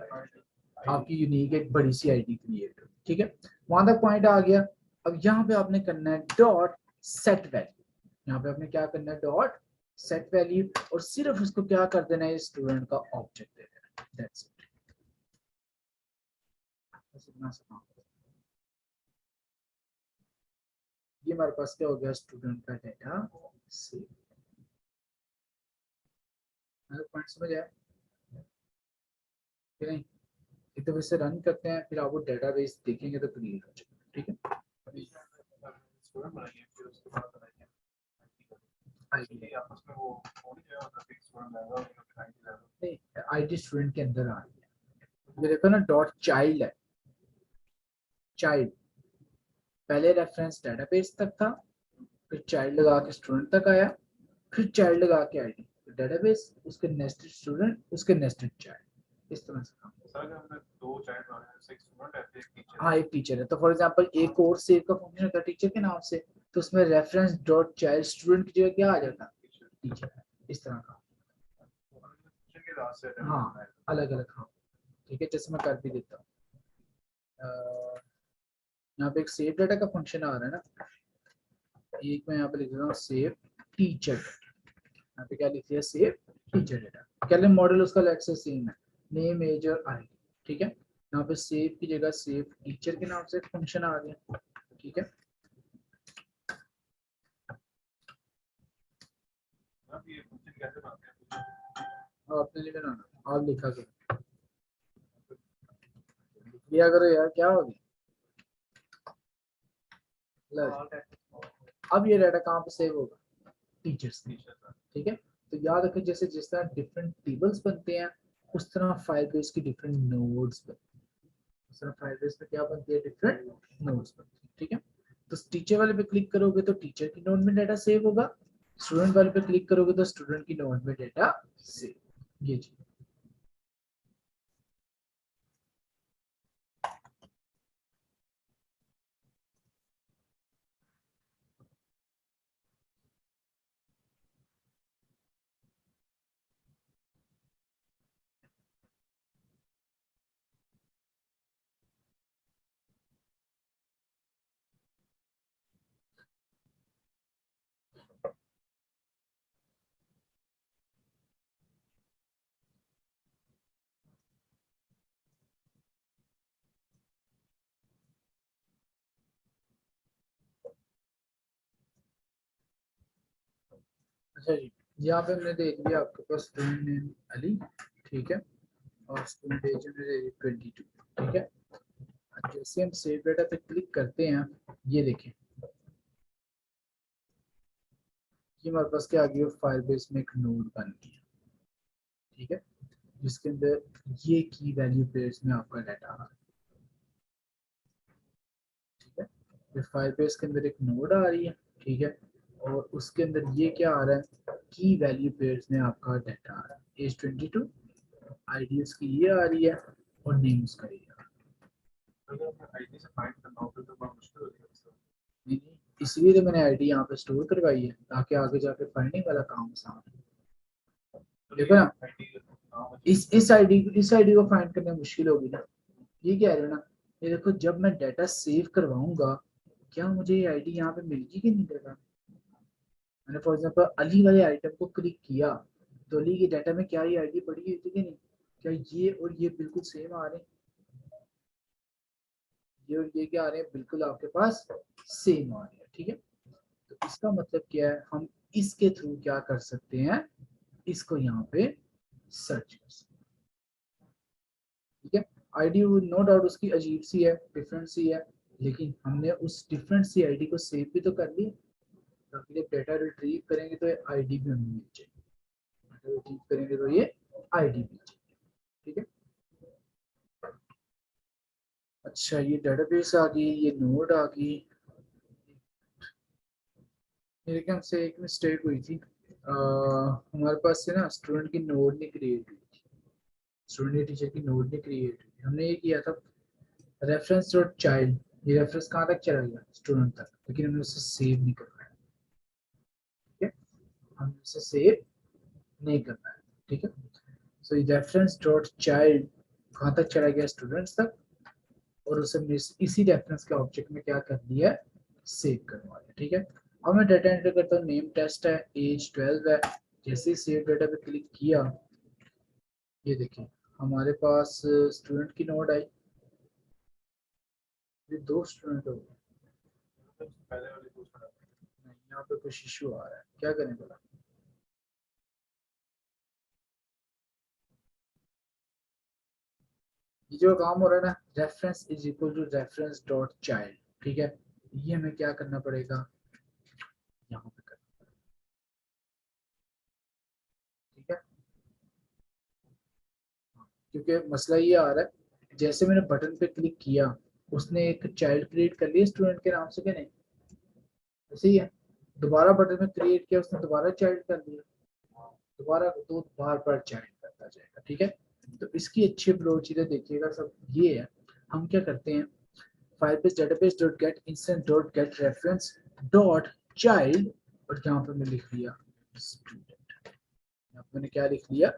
आपकी यूनिक एक बड़ी सी आईडी क्रिएट, ठीक है। वहां तक पॉइंट आ गया। अब यहाँ पे आपने करना है डॉट सेट वैल्यू, यहाँ पे आपने क्या करना है, डॉट सेट वैल्यू, और सिर्फ उसको क्या कर देना है, स्टूडेंट का ऑब्जेक्ट दे देना, दैट्स इट। ये हमारे पास क्या हो गया, स्टूडेंट का डेटा सेव। पॉइंट समझ आया कि नहीं। एक तो वैसे रन करते हैं, फिर आप वो डेटाबेस देखेंगे तो क्लियर हो जाएगा, ठीक है। नहीं, आईडी स्टूडेंट के अंदर आ रही है, ये देखो ना, डॉट चाइल्ड है, चाइल्ड पहले रेफरेंस डेटाबेस तक था, फिर चाइल्ड लगा के स्टूडेंट तक आया, फिर चाइल्ड लगा के आईडी, डेटाबेस, उसके नेस्टेड स्टूडेंट, उसके नेस्टेड चाइल्ड, इस तरह से काम। हाँ, एक टीचर है, तो फॉर एग्जांपल एक और सेव का फंक्शन होता है टीचर के नाम से, तो उसमें रेफरेंस डॉट चाइल्ड स्टूडेंट की जगह क्या आ जाता, टीचर, इस तरह का। हाँ, अलग अलग, हाँ, ठीक है। जैसे मैं कर भी देता हूँ, यहाँ पे एक सेव डाटा का फंक्शन आ रहा है ना, एक मैं यहाँ पे लिख देता हूँ सेव टीचर, यहाँ पे क्या लिख दिया, save teacher data. Callum model उसका लेट्स से सेम है, नेम एज और आईडी, ठीक है। यहाँ पे सेव की जगह सेव टीचर के नाम से एक फंक्शन आ गया, ठीक है। आपने नहीं बनाना, आप लिखा करो, लिया करो यार, क्या हो गया। अब ये डाटा कहाँ पे सेव होगा, टीचर्स, ठीक है। तो याद रखें, जैसे जिस तरह डिफरेंट टेबल्स बनते हैं, उस तरह फायरबेस की डिफरेंट नोड्स बनते हैं, उस तरह फायरबेस में क्या बनती है, डिफरेंट नोड्स बनती है, ठीक है। तो टीचर वाले पे क्लिक करोगे तो टीचर की नोड में डाटा सेव होगा, स्टूडेंट वाले पे क्लिक करोगे तो स्टूडेंट की नोड में डाटा सेव, ये चीज। अच्छा जी, यहाँ पे हमने दे दिया आपके पास स्टूडेंट नेम अली, ठीक है, और स्टूडेंट एज हमने दे दी 22, ठीक है। अब जैसे हम सेव डेटा पे क्लिक करते हैं, ये देखें, ये हमारे पास क्या आ गया, फायरबेस में एक नोड बन गया, ठीक है, जिसके अंदर ये की वैल्यू पेयर्स में आपका डाटा आ रहा है, ठीक है। ये फायरबेस के अंदर एक नोड आ रही है, ठीक है, और उसके अंदर ये क्या आ रहा है, की वैल्यू पेयर्स में आपका डाटा आ रहा है, एज 22, आईडी उसकी ये आ रही है, और नेम उसका ये आ रहा है। अगर मैं आईडी से फाइंड करना होगा तो बहुत मुश्किल हो जाएगा। नहीं नहीं, इसलिए तो मैंने आईडी यहाँ पे स्टोर करवाई है, ताकि आगे जाके फाइंडिंग वाला काम आसान हो। देखो ना, इस आईडी को फाइंड करना मुश्किल होगी ना, ये कह रहे हो ना। ये देखो, जब मैं डाटा सेव करवाऊंगा, क्या मुझे ये आईडी यहाँ पे मिलेगी कि नहीं डाटा। मैंने फॉर एग्जांपल अली वाले आइटम को क्लिक किया, तो अली के डाटा में क्या ये आईडी पड़ी हुई थी कि नहीं, क्या ये और ये बिल्कुल सेम आ रहे हैं, ये और ये क्या आ रहे हैं, बिल्कुल आपके पास सेम आ रहे हैं, ठीक है। तो इसका मतलब क्या है, हम इसके थ्रू क्या कर सकते हैं, इसको यहाँ पे सर्च कर सकते हैं, ठीक है। आईडी नो डाउट उसकी अजीब सी है, डिफरेंट सी है, लेकिन हमने उस डिफरेंट सी आईडी को सेव भी तो कर लिया, ताकि जब डेटा रिट्रीव करेंगे तो आईडी भी हमें मिल जाएगी, डेटा रिट्रीव करेंगे तो ये आईडी मिल जाएगी, ठीक है। अच्छा, ये डेटाबेस आ गई, ये नोड आ गई, मेरे ख्याल से एक मिस्टेक हुई थी, हमारे पास से ना स्टूडेंट की नोड नहीं क्रिएट हुई थी, स्टूडेंट टीचर की नोड नहीं क्रिएट हुई, हमने ये किया था रेफरेंस डॉट चाइल्ड, ये रेफरेंस कहाँ तक चला गया, स्टूडेंट तक, लेकिन हमने उसे सेव नहीं करवाया, ठीक है, हमने उसे सेव नहीं करना है, ठीक है। सो ये रेफरेंस डॉट चाइल्ड कहाँ तक चला गया, स्टूडेंट्स तक, और उसे इसी रेफरेंस के ऑब्जेक्ट में क्या कर दिया है, सेव करवा दिया, ठीक है। अब मैं डाटा एंटर करता हूँ, नेम टेस्ट है, एज 12 है, जैसे ही सेव डाटा पे क्लिक किया, ये देखिए हमारे पास स्टूडेंट की नोड आई, ये दो स्टूडेंट हो गए, नहीं, यहाँ पे कुछ इशू आ रहा है, क्या करें बोला, ये जो काम हो रहा है ना, reference is equal to reference dot child, ठीक है, ये हमें क्या करना पड़ेगा, यहाँ पे करना, ठीक है। क्योंकि मसला ये आ रहा है, जैसे मैंने बटन पे क्लिक किया, उसने एक चाइल्ड क्रिएट कर लिया स्टूडेंट के नाम से कि नहीं, ऐसे ही है, दोबारा बटन में क्रिएट किया, उसने दोबारा चाइल्ड कर दिया, दोबारा दो बार बार चाइल्ड करता जाएगा, ठीक है। तो इसकी अच्छी प्रोसीजर देखिएगा सब, ये है, हम क्या करते हैं, Firebase database dot get instance dot get reference dot child, और यहाँ पे मैं लिख लिया स्टूडेंट, यहाँ पे मैंने क्या लिख लिया,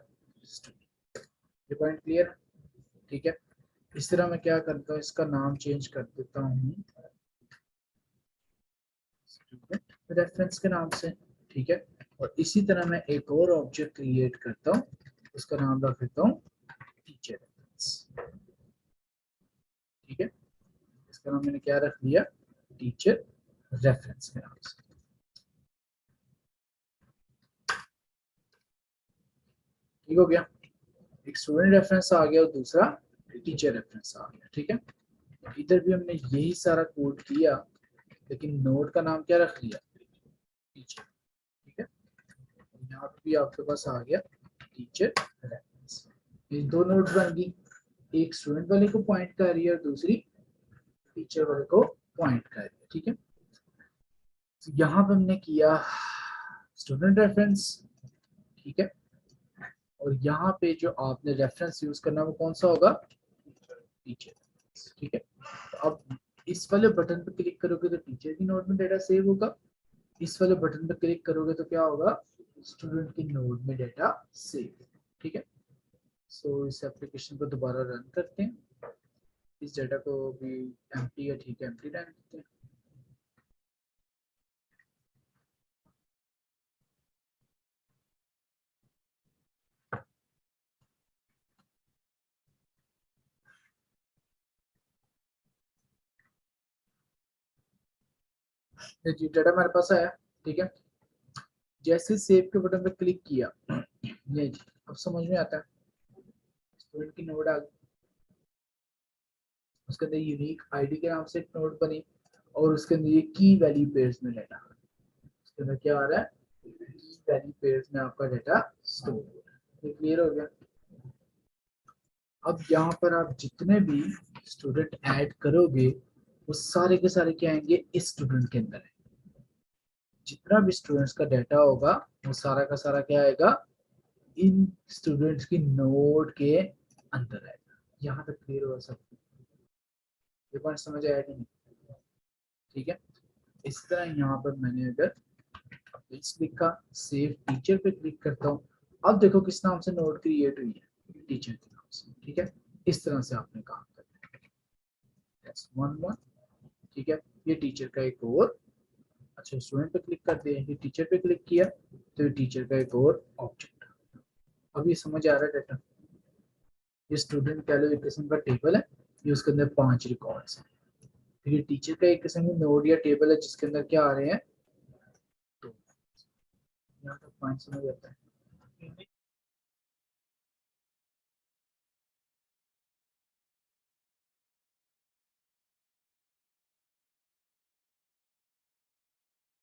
स्टूडेंट, ये पॉइंट क्लियर, ठीक है। इस तरह मैं क्या करता हूँ, इसका नाम चेंज कर देता हूँ स्टूडेंट रेफरेंस के नाम से, ठीक है। और इसी तरह मैं एक और ऑब्जेक्ट क्रिएट करता हूँ, उसका नाम रख देता हूँ टीचर रेफरेंस, ठीक है। इसका नाम मैंने क्या रख दिया, टीचर रेफरेंस के नाम से, ठीक हो गया, एक स्टूडेंट रेफरेंस आ गया और दूसरा टीचर रेफरेंस आ गया, ठीक है। इधर भी हमने यही सारा कोड किया, लेकिन नोड का नाम क्या रख लिया, टीचर, ठीक है। यहाँ पे भी आपके पास आ गया टीचर रेफरेंस, ये दो नोड्स बन गई, एक स्टूडेंट वाले को पॉइंट कर रही है और दूसरी टीचर वाले को पॉइंट कर रही है, ठीक है। तो यहाँ पे हमने किया स्टूडेंट रेफरेंस, ठीक है, और यहाँ पे जो आपने रेफरेंस यूज करना वो कौन सा होगा, टीचर, ठीक है। तो अब इस वाले बटन पे क्लिक करोगे तो टीचर की नोट में डाटा सेव होगा, इस वाले बटन पे क्लिक करोगे तो क्या होगा, स्टूडेंट की नोट में डाटा सेव, ठीक है। सो इस एप्लीकेशन को दोबारा रन करते हैं, इस डाटा को भी एम्प्टी है, ठीक है, एम्प्टी रहने देते हैं। ये जी डाटा हमारे पास आया, ठीक है। जैसे सेव के बटन पे क्लिक किया, ये जी, अब समझ में आता है, स्टूडेंट की नोड आ गई, उसके अंदर यूनिक आईडी के नाम से एक नोड बनी, और उसके अंदर ये की वैल्यू पेयर्स में डाटा, उसके अंदर क्या आ रहा है, की वैल्यू पेयर्स में आपका डाटा स्टोर हो रहा है। ये क्लियर हो गया। अब यहाँ पर आप जितने भी स्टूडेंट ऐड करोगे वो सारे के सारे क्या आएंगे, इस स्टूडेंट के अंदर है। जितना भी स्टूडेंट्स का डाटा होगा वो सारा का सारा क्या आएगा, इन स्टूडेंट्स की नोड के अंदर आएगा। यहाँ तक क्लियर हो सब, ये पॉइंट समझ आया कि नहीं? ठीक है। इस तरह यहाँ पर मैंने अगर पेज लिखा, सेव टीचर पे क्लिक करता हूँ, अब देखो किस नाम से नोड क्रिएट हुई है, टीचर के नाम से। ठीक है, इस तरह से आपने काम करना है। वन वन, ठीक है, ये टीचर का एक और, अच्छा स्टूडेंट पे क्लिक कर दिया, ये टीचर पे क्लिक किया तो ये टीचर का एक और ऑब्जेक्ट। अब ये समझ आ रहा है डाटा, ये स्टूडेंट कैलो एक किस्म का टेबल है, ये उसके अंदर 5 रिकॉर्ड्स हैं। फिर ये टीचर का एक किस्म का नोड या टेबल है जिसके अंदर क्या आ रहे हैं, तो यहाँ तक पॉइंट समझ आता है।